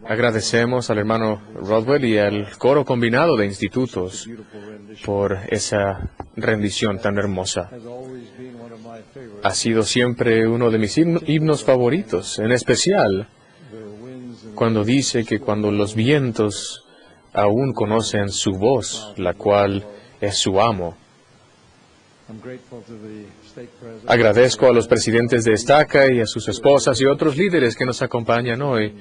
Agradecemos al hermano Rodwell y al coro combinado de institutos por esa rendición tan hermosa. Ha sido siempre uno de mis himnos favoritos, en especial cuando dice que cuando los vientos aún conocen su voz, la cual es su amo. Agradezco a los presidentes de Estaca y a sus esposas y otros líderes que nos acompañan hoy,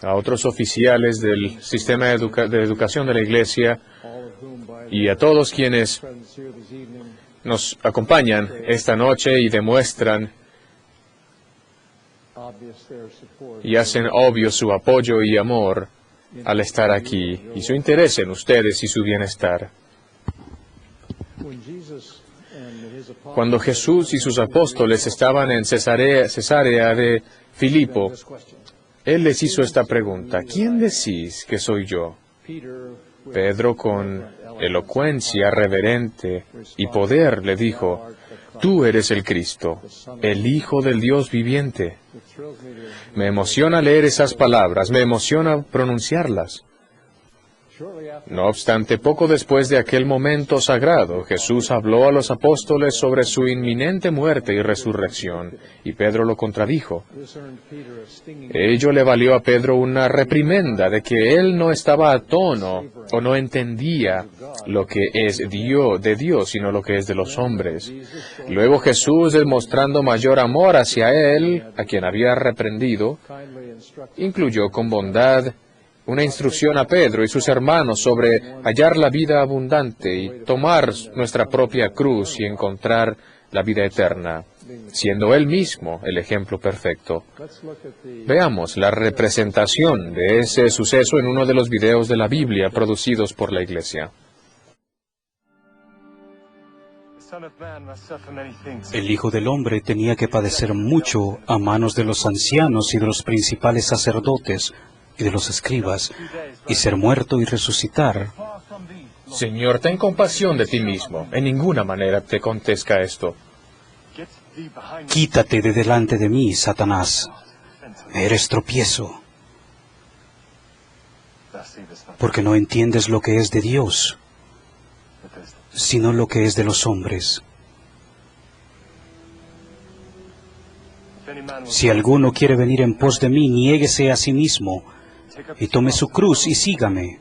a otros oficiales del sistema de educación de la Iglesia y a todos quienes nos acompañan esta noche y demuestran y hacen obvio su apoyo y amor al estar aquí y su interés en ustedes y su bienestar. Cuando Jesús y sus apóstoles estaban en Cesarea de Filipo, Él les hizo esta pregunta: ¿quién decís que soy yo? Pedro, con elocuencia reverente y poder, le dijo: tú eres el Cristo, el Hijo del Dios viviente. Me emociona leer esas palabras, me emociona pronunciarlas. No obstante, poco después de aquel momento sagrado, Jesús habló a los apóstoles sobre su inminente muerte y resurrección, y Pedro lo contradijo. Ello le valió a Pedro una reprimenda de que él no estaba a tono o no entendía lo que es de Dios, sino lo que es de los hombres. Luego Jesús, demostrando mayor amor hacia él, a quien había reprendido, incluyó con bondad una instrucción a Pedro y sus hermanos sobre hallar la vida abundante y tomar nuestra propia cruz y encontrar la vida eterna, siendo Él mismo el ejemplo perfecto. Veamos la representación de ese suceso en uno de los videos de la Biblia producidos por la Iglesia. El Hijo del Hombre tenía que padecer mucho a manos de los ancianos y de los principales sacerdotes y de los escribas, y ser muerto y resucitar. Señor, ten compasión de ti mismo. En ninguna manera te contesta esto. Quítate de delante de mí, Satanás. Eres tropiezo, porque no entiendes lo que es de Dios, sino lo que es de los hombres. Si alguno quiere venir en pos de mí, niéguese a sí mismo, y tome su cruz y sígame.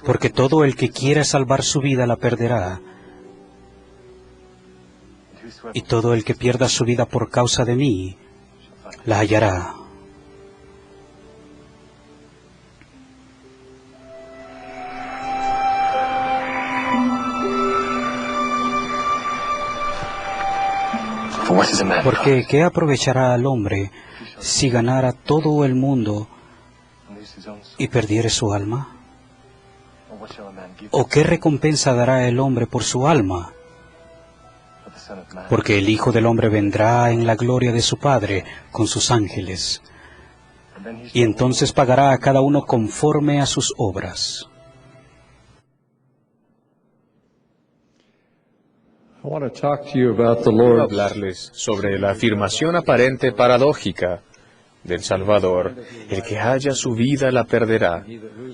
Porque todo el que quiera salvar su vida la perderá, y todo el que pierda su vida por causa de mí la hallará. Porque ¿qué aprovechará al hombre si ganara todo el mundo y perdiere su alma? ¿O qué recompensa dará el hombre por su alma? Porque el Hijo del Hombre vendrá en la gloria de su Padre con sus ángeles, y entonces pagará a cada uno conforme a sus obras. Quiero hablarles sobre la afirmación aparente paradójica del Salvador: el que halla su vida la perderá,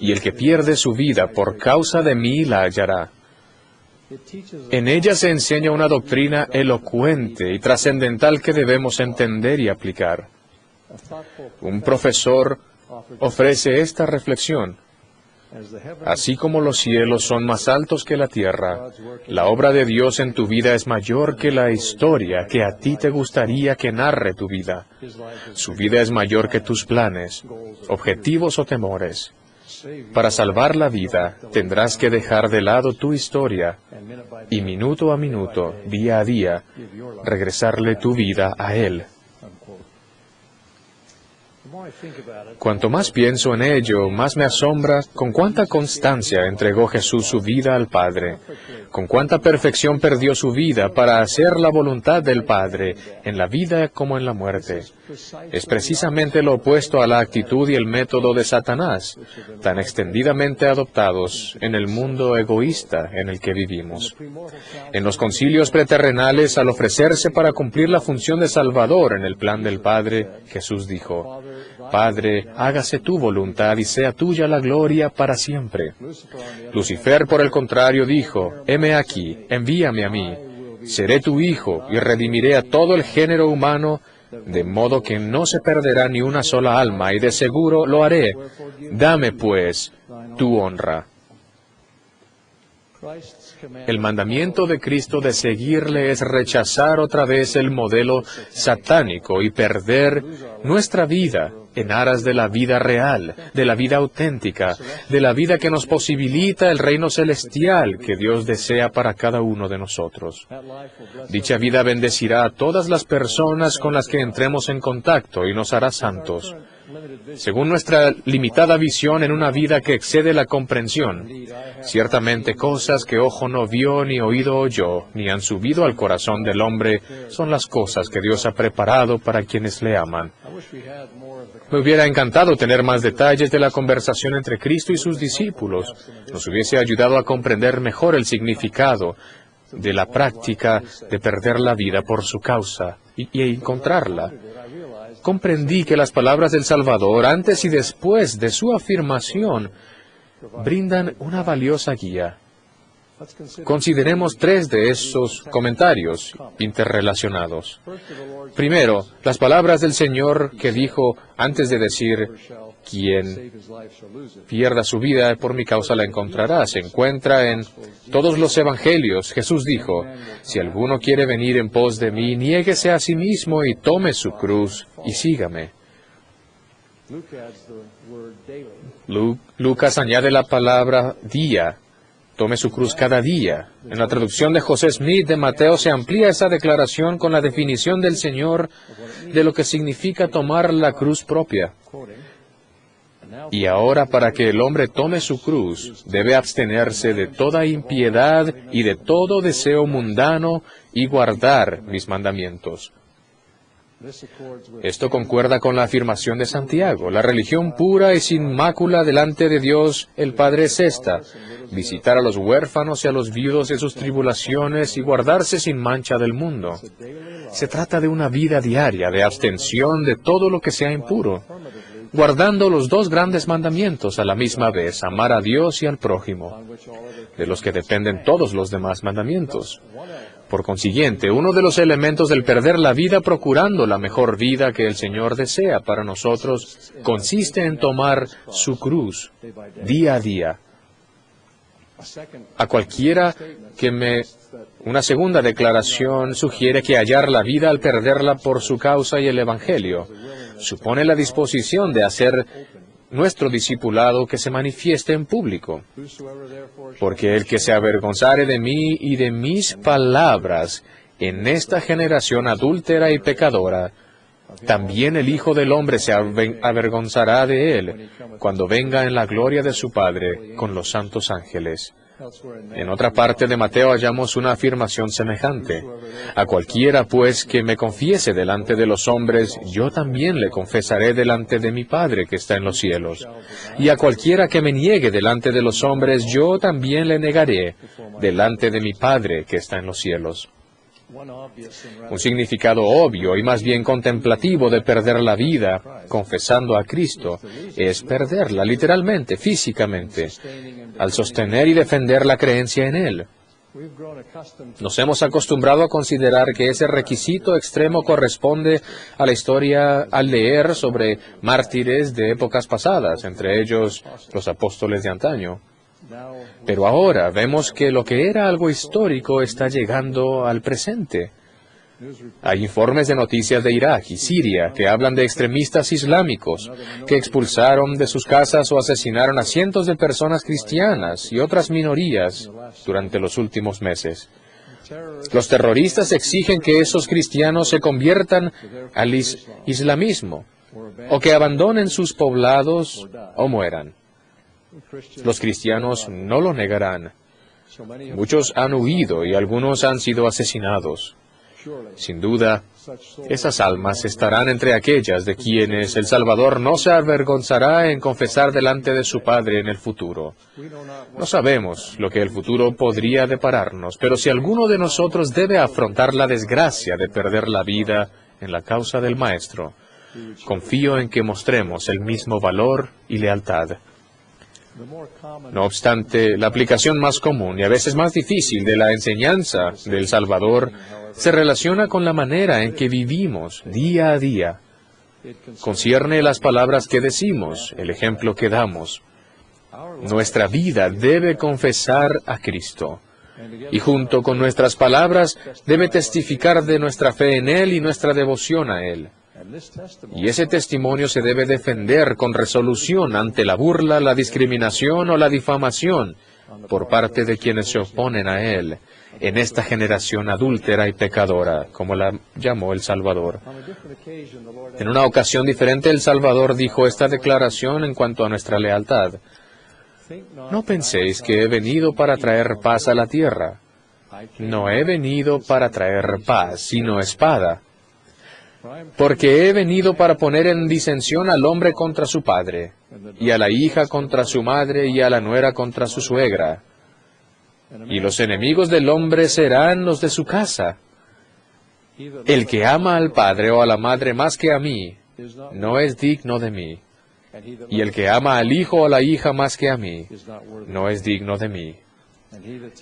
y el que pierde su vida por causa de mí la hallará. En ella se enseña una doctrina elocuente y trascendental que debemos entender y aplicar. Un profesor ofrece esta reflexión: así como los cielos son más altos que la tierra, la obra de Dios en tu vida es mayor que la historia que a ti te gustaría que narre tu vida. Su vida es mayor que tus planes, objetivos o temores. Para salvar la vida, tendrás que dejar de lado tu historia y minuto a minuto, día a día, regresarle tu vida a Él. Cuanto más pienso en ello, más me asombra con cuánta constancia entregó Jesús su vida al Padre, con cuánta perfección perdió su vida para hacer la voluntad del Padre, en la vida como en la muerte. Es precisamente lo opuesto a la actitud y el método de Satanás, tan extendidamente adoptados en el mundo egoísta en el que vivimos. En los concilios preterrenales, al ofrecerse para cumplir la función de Salvador en el plan del Padre, Jesús dijo: Padre, hágase tu voluntad y sea tuya la gloria para siempre. Lucifer, por el contrario, dijo, heme aquí, envíame a mí. Seré tu hijo y redimiré a todo el género humano, de modo que no se perderá ni una sola alma, y de seguro lo haré. Dame, pues, tu honra. El mandamiento de Cristo de seguirle es rechazar otra vez el modelo satánico y perder nuestra vida en aras de la vida real, de la vida auténtica, de la vida que nos posibilita el reino celestial que Dios desea para cada uno de nosotros. Dicha vida bendecirá a todas las personas con las que entremos en contacto y nos hará santos. Según nuestra limitada visión en una vida que excede la comprensión, ciertamente cosas que ojo no vio, ni oído oyó, ni han subido al corazón del hombre, son las cosas que Dios ha preparado para quienes le aman. Me hubiera encantado tener más detalles de la conversación entre Cristo y sus discípulos. Nos hubiese ayudado a comprender mejor el significado de la práctica de perder la vida por su causa y encontrarla. Comprendí que las palabras del Salvador, antes y después de su afirmación, brindan una valiosa guía. Consideremos 3 de esos comentarios interrelacionados. Primero, las palabras del Señor que dijo antes de decir, quien pierda su vida por mi causa la encontrará. Se encuentra en todos los evangelios. Jesús dijo, si alguno quiere venir en pos de mí, niéguese a sí mismo y tome su cruz y sígame. Lucas añade la palabra día. Tome su cruz cada día. En la traducción de José Smith de Mateo se amplía esa declaración con la definición del Señor de lo que significa tomar la cruz propia. Y ahora, para que el hombre tome su cruz, debe abstenerse de toda impiedad y de todo deseo mundano y guardar mis mandamientos. Esto concuerda con la afirmación de Santiago. La religión pura y sin mácula delante de Dios el Padre es esta: visitar a los huérfanos y a los viudos de sus tribulaciones y guardarse sin mancha del mundo. Se trata de una vida diaria de abstención de todo lo que sea impuro, guardando los 2 grandes mandamientos a la misma vez, amar a Dios y al prójimo, de los que dependen todos los demás mandamientos. Por consiguiente, uno de los elementos del perder la vida procurando la mejor vida que el Señor desea para nosotros consiste en tomar su cruz día a día. A cualquiera una segunda declaración sugiere que hallar la vida al perderla por su causa y el Evangelio supone la disposición de hacer nuestro discipulado que se manifieste en público. Porque el que se avergonzare de mí y de mis palabras en esta generación adúltera y pecadora, también el Hijo del Hombre se avergonzará de él cuando venga en la gloria de su Padre con los santos ángeles. En otra parte de Mateo hallamos una afirmación semejante. A cualquiera, pues, que me confiese delante de los hombres, yo también le confesaré delante de mi Padre que está en los cielos. Y a cualquiera que me niegue delante de los hombres, yo también le negaré delante de mi Padre que está en los cielos. Un significado obvio y más bien contemplativo de perder la vida, confesando a Cristo, es perderla literalmente, físicamente, al sostener y defender la creencia en Él. Nos hemos acostumbrado a considerar que ese requisito extremo corresponde a la historia al leer sobre mártires de épocas pasadas, entre ellos los apóstoles de antaño. Pero ahora vemos que lo que era algo histórico está llegando al presente. Hay informes de noticias de Irak y Siria que hablan de extremistas islámicos que expulsaron de sus casas o asesinaron a cientos de personas cristianas y otras minorías durante los últimos meses. Los terroristas exigen que esos cristianos se conviertan al islamismo o que abandonen sus poblados o mueran. Los cristianos no lo negarán. Muchos han huido y algunos han sido asesinados. Sin duda, esas almas estarán entre aquellas de quienes el Salvador no se avergonzará en confesar delante de su Padre en el futuro. No sabemos lo que el futuro podría depararnos, pero si alguno de nosotros debe afrontar la desgracia de perder la vida en la causa del Maestro, confío en que mostremos el mismo valor y lealtad. No obstante, la aplicación más común y a veces más difícil de la enseñanza del Salvador se relaciona con la manera en que vivimos día a día. Concierne las palabras que decimos, el ejemplo que damos. Nuestra vida debe confesar a Cristo, y junto con nuestras palabras debe testificar de nuestra fe en Él y nuestra devoción a Él. Y ese testimonio se debe defender con resolución ante la burla, la discriminación o la difamación por parte de quienes se oponen a Él, en esta generación adúltera y pecadora, como la llamó el Salvador. En una ocasión diferente, el Salvador dijo esta declaración en cuanto a nuestra lealtad. No penséis que he venido para traer paz a la tierra. No he venido para traer paz, sino espada. Porque he venido para poner en disensión al hombre contra su padre, y a la hija contra su madre, y a la nuera contra su suegra. Y los enemigos del hombre serán los de su casa. El que ama al padre o a la madre más que a mí, no es digno de mí. Y el que ama al hijo o a la hija más que a mí, no es digno de mí.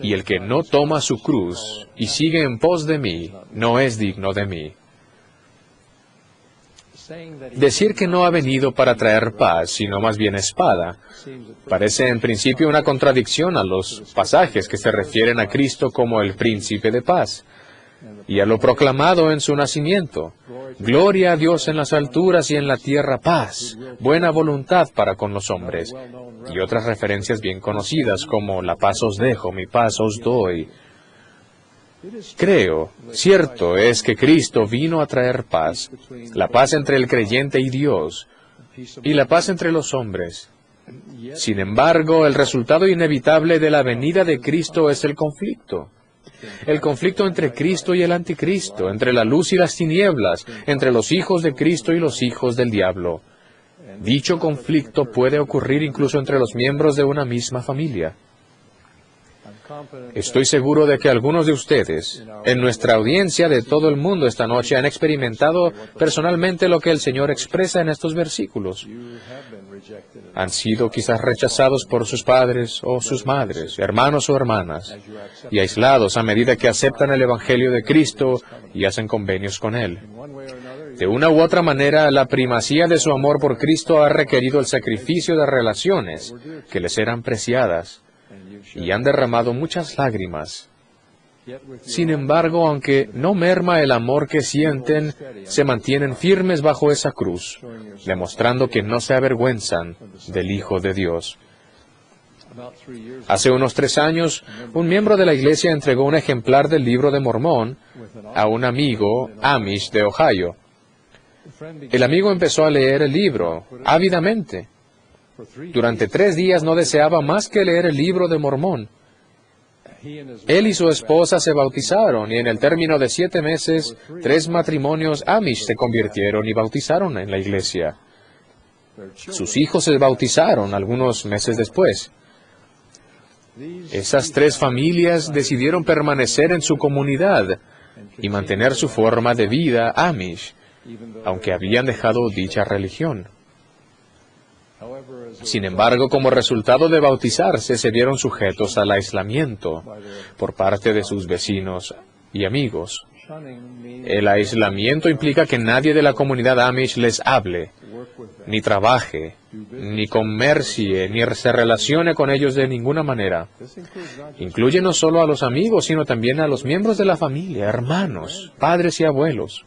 Y el que no toma su cruz y sigue en pos de mí, no es digno de mí. Decir que no ha venido para traer paz, sino más bien espada, parece en principio una contradicción a los pasajes que se refieren a Cristo como el príncipe de paz, y a lo proclamado en su nacimiento. Gloria a Dios en las alturas y en la tierra paz, buena voluntad para con los hombres, y otras referencias bien conocidas como la paz os dejo, mi paz os doy. Creo, cierto es que Cristo vino a traer paz, la paz entre el creyente y Dios, y la paz entre los hombres. Sin embargo, el resultado inevitable de la venida de Cristo es el conflicto. El conflicto entre Cristo y el anticristo, entre la luz y las tinieblas, entre los hijos de Cristo y los hijos del diablo. Dicho conflicto puede ocurrir incluso entre los miembros de una misma familia. Estoy seguro de que algunos de ustedes, en nuestra audiencia de todo el mundo esta noche, han experimentado personalmente lo que el Señor expresa en estos versículos. Han sido quizás rechazados por sus padres o sus madres, hermanos o hermanas, y aislados a medida que aceptan el Evangelio de Cristo y hacen convenios con Él. De una u otra manera, la primacía de su amor por Cristo ha requerido el sacrificio de relaciones que les eran preciadas, y han derramado muchas lágrimas. Sin embargo, aunque no merma el amor que sienten, se mantienen firmes bajo esa cruz, demostrando que no se avergüenzan del Hijo de Dios. Hace unos 3 años, un miembro de la iglesia entregó un ejemplar del Libro de Mormón a un amigo Amish de Ohio. El amigo empezó a leer el libro ávidamente. Durante 3 días no deseaba más que leer el Libro de Mormón. Él y su esposa se bautizaron, y en el término de 7 meses, 3 matrimonios Amish se convirtieron y bautizaron en la iglesia. Sus hijos se bautizaron algunos meses después. Esas 3 familias decidieron permanecer en su comunidad y mantener su forma de vida Amish, aunque habían dejado dicha religión. Sin embargo, como resultado de bautizarse, se vieron sujetos al aislamiento por parte de sus vecinos y amigos. El aislamiento implica que nadie de la comunidad Amish les hable, ni trabaje, ni comercie, ni se relacione con ellos de ninguna manera. Incluye no solo a los amigos, sino también a los miembros de la familia, hermanos, padres y abuelos.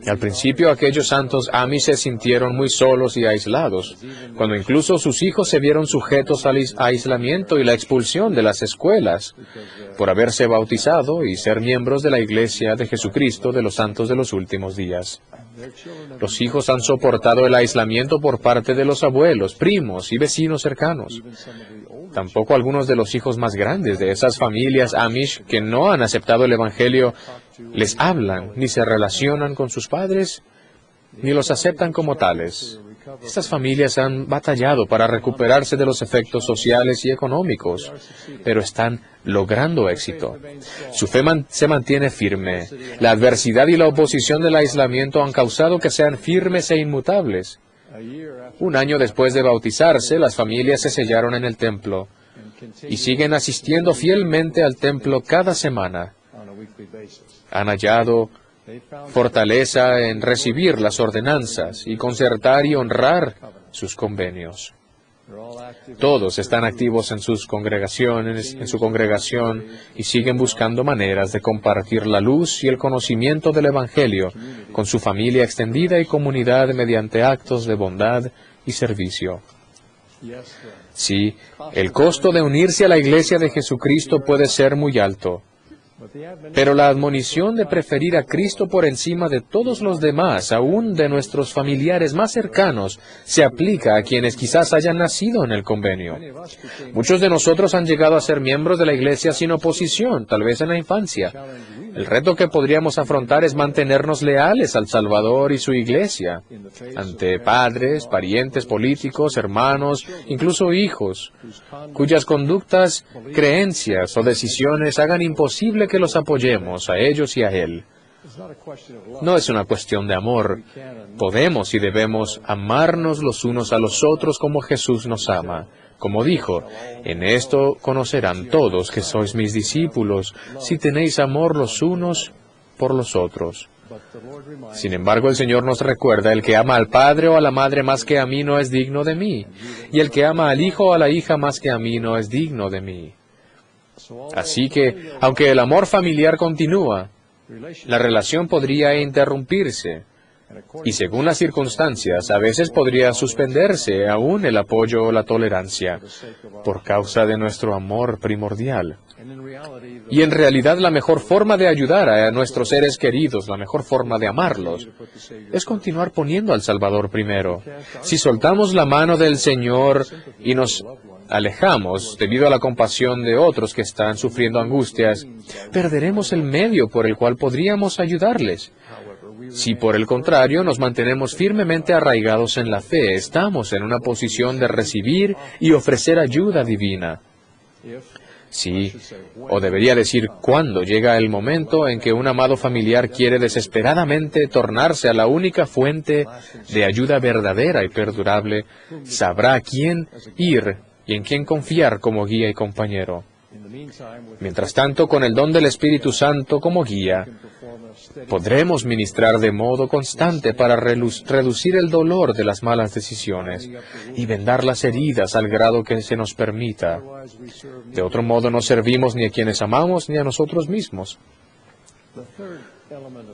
Al principio, aquellos santos Amish se sintieron muy solos y aislados, cuando incluso sus hijos se vieron sujetos al aislamiento y la expulsión de las escuelas por haberse bautizado y ser miembros de la Iglesia de Jesucristo de los Santos de los Últimos Días. Los hijos han soportado el aislamiento por parte de los abuelos, primos y vecinos cercanos. Tampoco algunos de los hijos más grandes de esas familias Amish que no han aceptado el Evangelio les hablan, ni se relacionan con sus padres, ni los aceptan como tales. Estas familias han batallado para recuperarse de los efectos sociales y económicos, pero están logrando éxito. Su fe se mantiene firme. La adversidad y la oposición del aislamiento han causado que sean firmes e inmutables. Un año después de bautizarse, las familias se sellaron en el templo y siguen asistiendo fielmente al templo cada semana. Han hallado fortaleza en recibir las ordenanzas y concertar y honrar sus convenios. Todos están activos en sus congregaciones, en su congregación, y siguen buscando maneras de compartir la luz y el conocimiento del Evangelio con su familia extendida y comunidad mediante actos de bondad y servicio. Sí, el costo de unirse a la Iglesia de Jesucristo puede ser muy alto, pero la admonición de preferir a Cristo por encima de todos los demás, aún de nuestros familiares más cercanos, se aplica a quienes quizás hayan nacido en el convenio. Muchos de nosotros han llegado a ser miembros de la Iglesia sin oposición, tal vez en la infancia. El reto que podríamos afrontar es mantenernos leales al Salvador y su Iglesia, ante padres, parientes políticos, hermanos, incluso hijos, cuyas conductas, creencias o decisiones hagan imposible que los apoyemos a ellos y a Él. No es una cuestión de amor. Podemos y debemos amarnos los unos a los otros como Jesús nos ama. Como dijo, en esto conocerán todos que sois mis discípulos, si tenéis amor los unos por los otros. Sin embargo, el Señor nos recuerda, el que ama al padre o a la madre más que a mí no es digno de mí, y el que ama al hijo o a la hija más que a mí no es digno de mí. Así que, aunque el amor familiar continúa, la relación podría interrumpirse, y según las circunstancias, a veces podría suspenderse aún el apoyo o la tolerancia, por causa de nuestro amor primordial. Y en realidad la mejor forma de ayudar a nuestros seres queridos, la mejor forma de amarlos, es continuar poniendo al Salvador primero. Si soltamos la mano del Señor y nos alejamos debido a la compasión de otros que están sufriendo angustias, perderemos el medio por el cual podríamos ayudarles. Si por el contrario nos mantenemos firmemente arraigados en la fe, estamos en una posición de recibir y ofrecer ayuda divina. Sí, o debería decir cuando llega el momento en que un amado familiar quiere desesperadamente tornarse a la única fuente de ayuda verdadera y perdurable, sabrá a quién ir y en quién confiar como guía y compañero. Mientras tanto, con el don del Espíritu Santo como guía, podremos ministrar de modo constante para reducir el dolor de las malas decisiones y vendar las heridas al grado que se nos permita. De otro modo, no servimos ni a quienes amamos ni a nosotros mismos.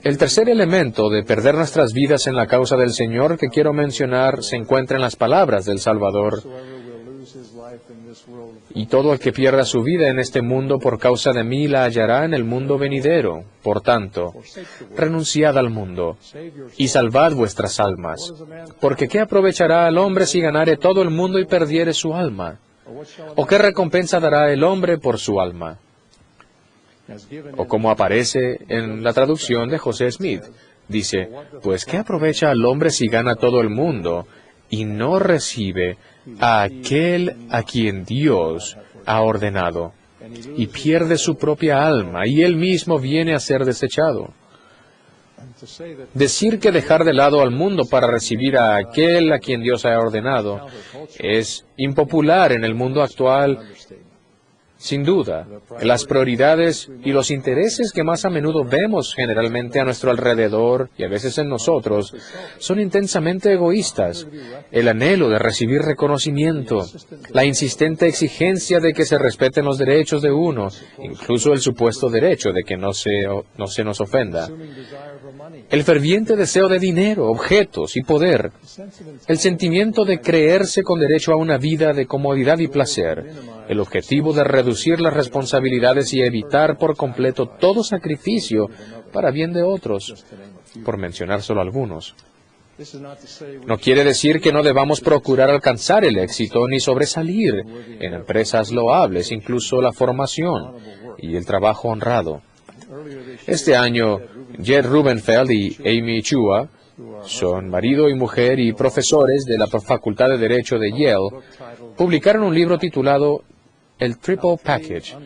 El tercer elemento de perder nuestras vidas en la causa del Señor que quiero mencionar se encuentra en las palabras del Salvador. Y todo el que pierda su vida en este mundo por causa de mí la hallará en el mundo venidero. Por tanto, renunciad al mundo y salvad vuestras almas. Porque ¿qué aprovechará al hombre si ganare todo el mundo y perdiere su alma? ¿O qué recompensa dará el hombre por su alma? O como aparece en la traducción de José Smith, dice, pues ¿qué aprovecha al hombre si gana todo el mundo y no recibe a aquel a quien Dios ha ordenado, y pierde su propia alma, y él mismo viene a ser desechado? Decir que dejar de lado al mundo para recibir a aquel a quien Dios ha ordenado es impopular en el mundo actual. Sin duda, las prioridades y los intereses que más a menudo vemos generalmente a nuestro alrededor y a veces en nosotros son intensamente egoístas. El anhelo de recibir reconocimiento, la insistente exigencia de que se respeten los derechos de uno, incluso el supuesto derecho de que no se nos ofenda. El ferviente deseo de dinero, objetos y poder. El sentimiento de creerse con derecho a una vida de comodidad y placer. El objetivo de reducir las responsabilidades y evitar por completo todo sacrificio para bien de otros, por mencionar solo algunos. No quiere decir que no debamos procurar alcanzar el éxito ni sobresalir en empresas loables, incluso la formación y el trabajo honrado. Este año, Jed Rubenfeld y Amy Chua son marido y mujer y profesores de la Facultad de Derecho de Yale, publicaron un libro titulado El Triple Package,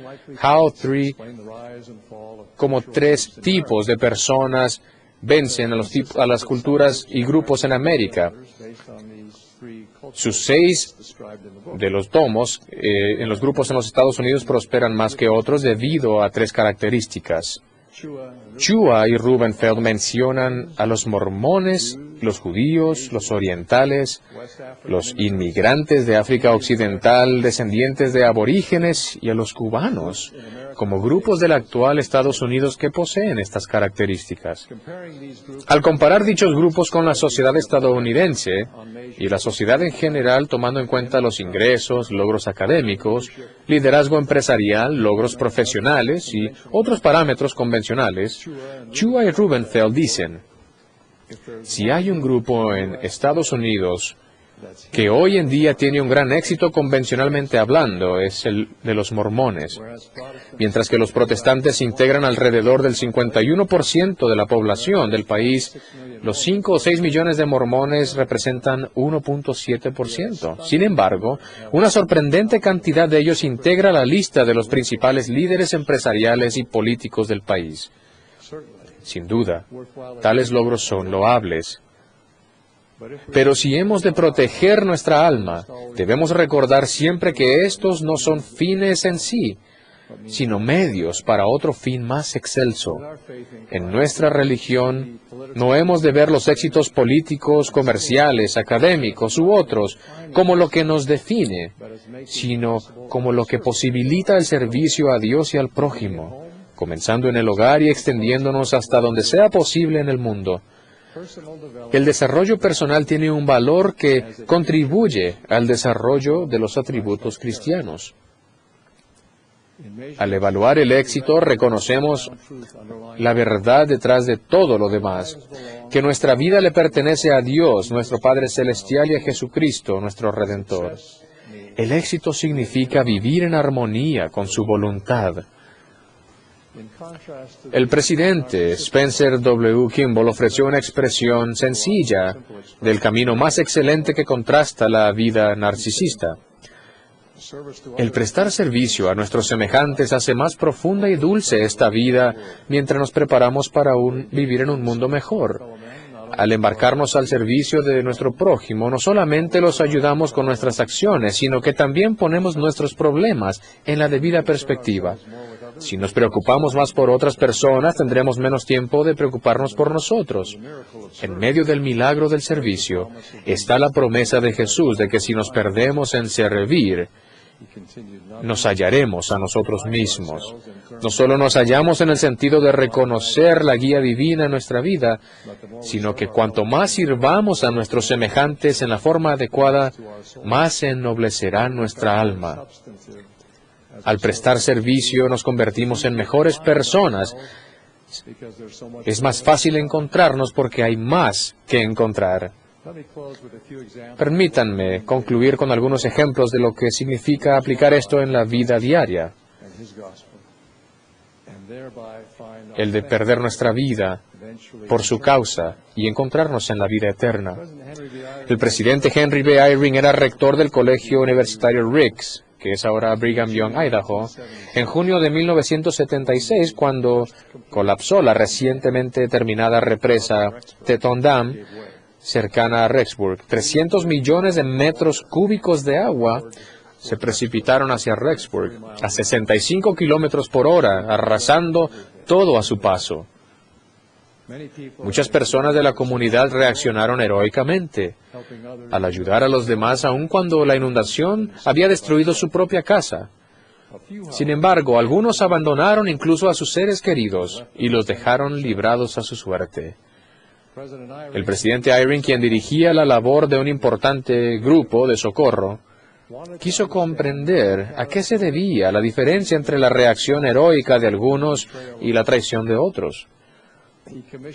cómo tres tipos de personas vencen a las culturas y grupos en América. Sus 6 de los tomos en los grupos en los Estados Unidos prosperan más que otros debido a 3 características. Chua y Rubenfeld mencionan a los mormones, los judíos, los orientales, los inmigrantes de África Occidental, descendientes de aborígenes y a los cubanos, como grupos del actual Estados Unidos que poseen estas características. Al comparar dichos grupos con la sociedad estadounidense y la sociedad en general, tomando en cuenta los ingresos, logros académicos, liderazgo empresarial, logros profesionales y otros parámetros convencionales, Chua y Rubenfeld dicen: si hay un grupo en Estados Unidos que hoy en día tiene un gran éxito convencionalmente hablando, es el de los mormones. Mientras que los protestantes integran alrededor del 51% de la población del país, los 5 o 6 millones de mormones representan 1.7%. Sin embargo, una sorprendente cantidad de ellos integra la lista de los principales líderes empresariales y políticos del país. Sin duda, tales logros son loables. Pero si hemos de proteger nuestra alma, debemos recordar siempre que estos no son fines en sí, sino medios para otro fin más excelso. En nuestra religión, no hemos de ver los éxitos políticos, comerciales, académicos u otros como lo que nos define, sino como lo que posibilita el servicio a Dios y al prójimo, comenzando en el hogar y extendiéndonos hasta donde sea posible en el mundo. El desarrollo personal tiene un valor que contribuye al desarrollo de los atributos cristianos. Al evaluar el éxito, reconocemos la verdad detrás de todo lo demás, que nuestra vida le pertenece a Dios, nuestro Padre Celestial, y a Jesucristo, nuestro Redentor. El éxito significa vivir en armonía con su voluntad. El presidente Spencer W. Kimball ofreció una expresión sencilla del camino más excelente que contrasta la vida narcisista. El prestar servicio a nuestros semejantes hace más profunda y dulce esta vida mientras nos preparamos para vivir en un mundo mejor. Al embarcarnos al servicio de nuestro prójimo, no solamente los ayudamos con nuestras acciones, sino que también ponemos nuestros problemas en la debida perspectiva. Si nos preocupamos más por otras personas, tendremos menos tiempo de preocuparnos por nosotros. En medio del milagro del servicio está la promesa de Jesús de que si nos perdemos en servir, nos hallaremos a nosotros mismos. No solo nos hallamos en el sentido de reconocer la guía divina en nuestra vida, sino que cuanto más sirvamos a nuestros semejantes en la forma adecuada, más se ennoblecerá nuestra alma. Al prestar servicio nos convertimos en mejores personas. Es más fácil encontrarnos porque hay más que encontrar. Permítanme concluir con algunos ejemplos de lo que significa aplicar esto en la vida diaria. El de perder nuestra vida por su causa y encontrarnos en la vida eterna. El presidente Henry B. Eyring era rector del colegio universitario Ricks, que es ahora Brigham Young, Idaho, en junio de 1976, cuando colapsó la recientemente terminada represa Teton Dam, cercana a Rexburg. 300 millones de metros cúbicos de agua se precipitaron hacia Rexburg a 65 kilómetros por hora, arrasando todo a su paso. Muchas personas de la comunidad reaccionaron heroicamente al ayudar a los demás, aun cuando la inundación había destruido su propia casa. Sin embargo, algunos abandonaron incluso a sus seres queridos y los dejaron librados a su suerte. El presidente Eyring, quien dirigía la labor de un importante grupo de socorro, quiso comprender a qué se debía la diferencia entre la reacción heroica de algunos y la traición de otros.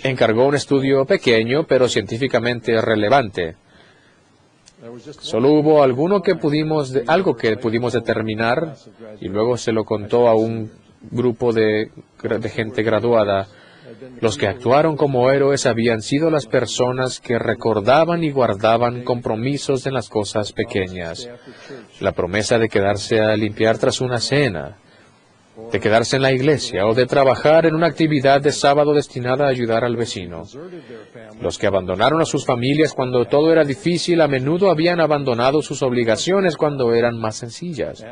Encargó un estudio pequeño, pero científicamente relevante. Solo hubo algo que pudimos determinar, y luego se lo contó a un grupo de gente graduada. Los que actuaron como héroes habían sido las personas que recordaban y guardaban compromisos en las cosas pequeñas. La promesa de quedarse a limpiar tras una cena, de quedarse en la iglesia o de trabajar en una actividad de sábado destinada a ayudar al vecino. Los que abandonaron a sus familias cuando todo era difícil a menudo habían abandonado sus obligaciones cuando eran más sencillas.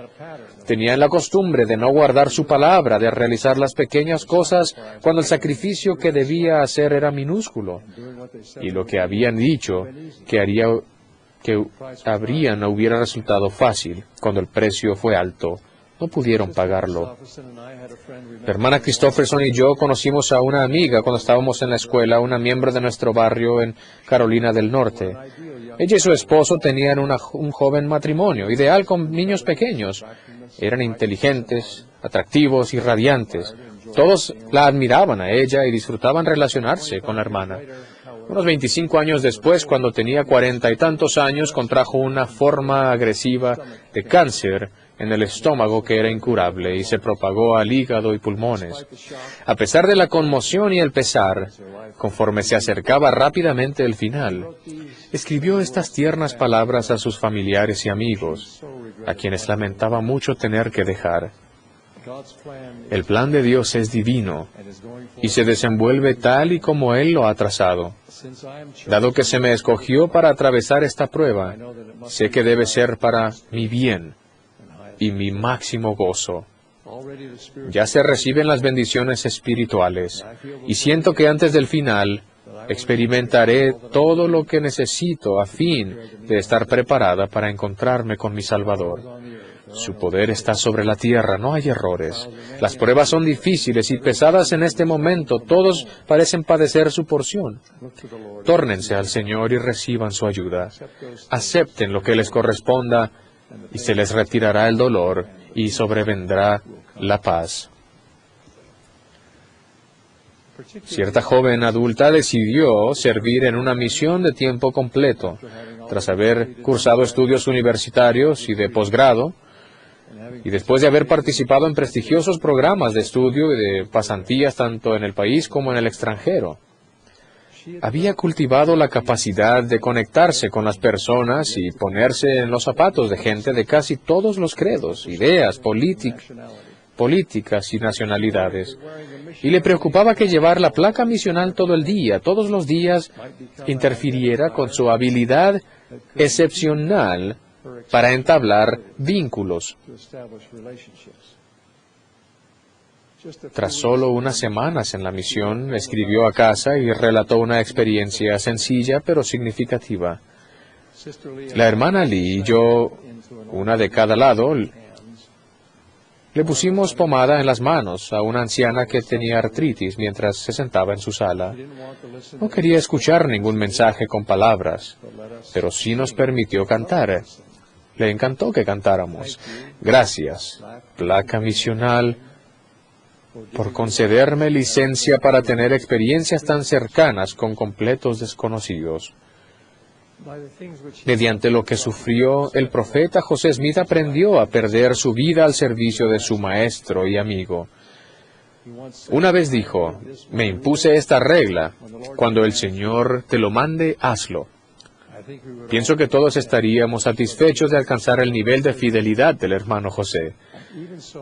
Tenían la costumbre de no guardar su palabra, de realizar las pequeñas cosas cuando el sacrificio que debía hacer era minúsculo. Y lo que habían dicho que habrían no hubiera resultado fácil cuando el precio fue alto. No pudieron pagarlo. La hermana Christopherson y yo conocimos a una amiga cuando estábamos en la escuela, una miembro de nuestro barrio en Carolina del Norte. Ella y su esposo tenían un joven matrimonio, ideal con niños pequeños. Eran inteligentes, atractivos y radiantes. Todos la admiraban a ella y disfrutaban relacionarse con la hermana. Unos 25 años después, cuando tenía 40 y tantos años, contrajo una forma agresiva de cáncer en el estómago que era incurable y se propagó al hígado y pulmones. A pesar de la conmoción y el pesar, conforme se acercaba rápidamente el final, escribió estas tiernas palabras a sus familiares y amigos, a quienes lamentaba mucho tener que dejar. El plan de Dios es divino y se desenvuelve tal y como Él lo ha trazado. Dado que se me escogió para atravesar esta prueba, sé que debe ser para mi bien y mi máximo gozo. Ya se reciben las bendiciones espirituales y siento que antes del final experimentaré todo lo que necesito a fin de estar preparada para encontrarme con mi Salvador. Su poder está sobre la tierra, no hay errores. Las pruebas son difíciles y pesadas en este momento. Todos parecen padecer su porción. Tórnense al Señor y reciban su ayuda. Acepten lo que les corresponda y se les retirará el dolor y sobrevendrá la paz. Cierta joven adulta decidió servir en una misión de tiempo completo. Tras haber cursado estudios universitarios y de posgrado, y después de haber participado en prestigiosos programas de estudio y de pasantías tanto en el país como en el extranjero, había cultivado la capacidad de conectarse con las personas y ponerse en los zapatos de gente de casi todos los credos, ideas, políticas y nacionalidades. Y le preocupaba que llevar la placa misional todo el día, todos los días, interfiriera con su habilidad excepcional para entablar vínculos. Tras solo unas semanas en la misión, escribió a casa y relató una experiencia sencilla pero significativa. La hermana Lee y yo, una de cada lado, le pusimos pomada en las manos a una anciana que tenía artritis mientras se sentaba en su sala. No quería escuchar ningún mensaje con palabras, pero sí nos permitió cantar. Le encantó que cantáramos. Gracias, placa misional, por concederme licencia para tener experiencias tan cercanas con completos desconocidos. Mediante lo que sufrió, el profeta José Smith aprendió a perder su vida al servicio de su maestro y amigo. Una vez dijo, me impuse esta regla, cuando el Señor te lo mande, hazlo. Pienso que todos estaríamos satisfechos de alcanzar el nivel de fidelidad del hermano José.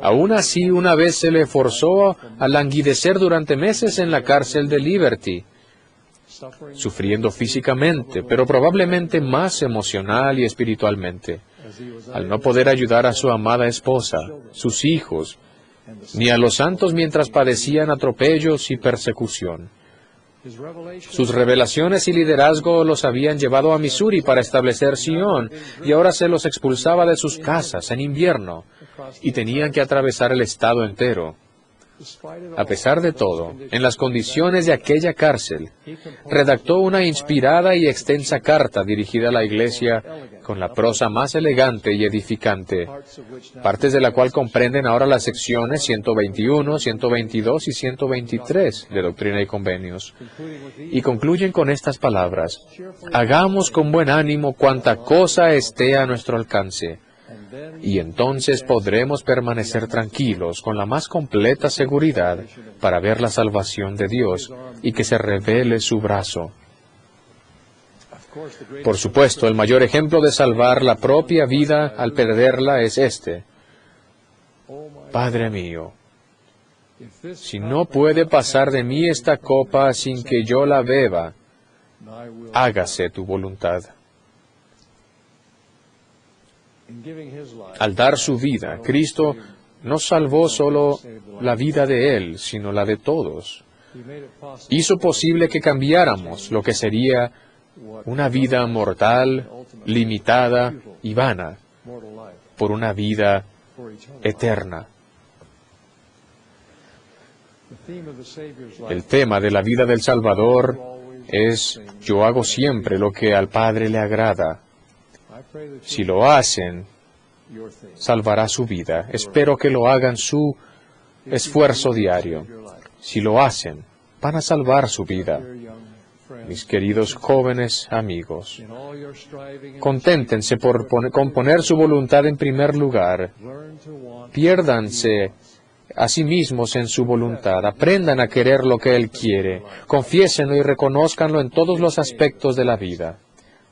Aún así, una vez se le forzó a languidecer durante meses en la cárcel de Liberty, sufriendo físicamente, pero probablemente más emocional y espiritualmente, al no poder ayudar a su amada esposa, sus hijos, ni a los santos mientras padecían atropellos y persecución. Sus revelaciones y liderazgo los habían llevado a Missouri para establecer Sion, y ahora se los expulsaba de sus casas en invierno, y tenían que atravesar el estado entero. A pesar de todo, en las condiciones de aquella cárcel, redactó una inspirada y extensa carta dirigida a la iglesia con la prosa más elegante y edificante, partes de la cual comprenden ahora las secciones 121, 122 y 123 de Doctrina y Convenios, y concluyen con estas palabras: hagamos con buen ánimo cuanta cosa esté a nuestro alcance. y entonces podremos permanecer tranquilos con la más completa seguridad para ver la salvación de Dios y que se revele su brazo. Por supuesto, el mayor ejemplo de salvar la propia vida al perderla es este. Padre mío, si no puede pasar de mí esta copa sin que yo la beba, hágase tu voluntad. Al dar su vida, Cristo no salvó solo la vida de Él, sino la de todos. Hizo posible que cambiáramos lo que sería una vida mortal, limitada y vana, por una vida eterna. El tema de la vida del Salvador es: yo hago siempre lo que al Padre le agrada. Si lo hacen, salvará su vida. Espero que lo hagan su esfuerzo diario. Si lo hacen, van a salvar su vida. Mis queridos jóvenes amigos, conténtense con poner su voluntad en primer lugar. Piérdanse a sí mismos en su voluntad. Aprendan a querer lo que Él quiere. Confiésenlo y reconózcanlo en todos los aspectos de la vida.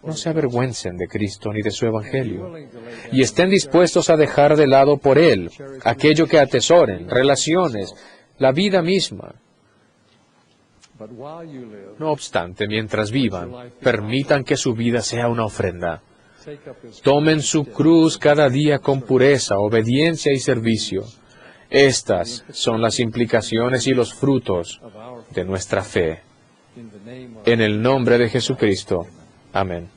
No se avergüencen de Cristo ni de su Evangelio. Y estén dispuestos a dejar de lado por Él aquello que atesoren, relaciones, la vida misma. No obstante, mientras vivan, permitan que su vida sea una ofrenda. Tomen su cruz cada día con pureza, obediencia y servicio. Estas son las implicaciones y los frutos de nuestra fe. En el nombre de Jesucristo. Amén.